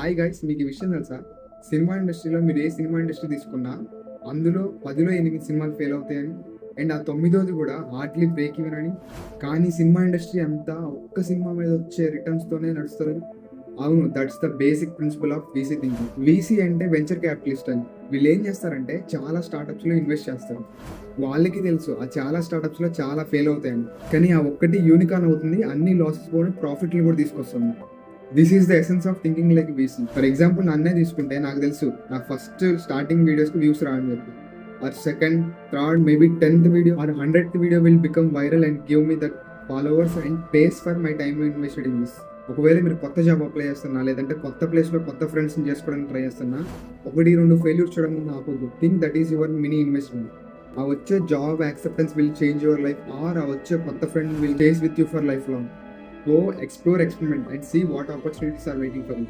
Hi guys, మీకు ఈ విషయం తెలుసా? సినిమా ఇండస్ట్రీలో మీరు ఏ సినిమా ఇండస్ట్రీ తీసుకున్నా అందులో 10లో 8 సినిమాలు ఫెయిల్ అవుతాయని, అండ్ ఆ 9ది కూడా హార్డ్లీ బ్రేక్ ఈవెన్ అని. కానీ సినిమా ఇండస్ట్రీ అంతా ఒక్క సినిమా మీద వచ్చే రిటర్న్స్తోనే నడుస్తుంది. అవును, that's the basic principle of VC thinking. VC అంటే వెంచర్ క్యాపిటలిస్ట్ అని. వీళ్ళు ఏం చేస్తారంటే చాలా స్టార్టప్స్లో ఇన్వెస్ట్ చేస్తారు. వాళ్ళకి తెలుసు ఆ చాలా స్టార్టప్స్లో చాలా ఫెయిల్ అవుతాయని, కానీ ఆ ఒక్కటి యూనికాన్ అవుతుంది, అన్ని లాసెస్ కూడా ప్రాఫిట్లు కూడా తీసుకొస్తుంది. This is the essence of thinking like VC. For example నన్నే తీసుకుంటే నాకు తెలుసు నా ఫస్ట్ స్టార్టింగ్ వీడియోస్కి వ్యూస్ రావని చెప్పి, or second, third, maybe 10th video or 100th video will become viral and give me that followers and pays for my time invested in this. ఒకవేళ మీరు కొత్త జాబ్ అప్లై చేస్తున్నా, లేదంటే కొత్త ప్లేస్లో కొత్త ఫ్రెండ్స్ని చేసుకోవడానికి ట్రై చేస్తున్నా, 1-2 ఫెయిల్యూర్స్ చూడడం ఆపొద్దు. Think that is your mini investment. ఆ వచ్చే job acceptance will change your life, or ఆ వచ్చే కొత్త friend will stays with you for life long. Go explore, experiment, and see what opportunities are waiting for you.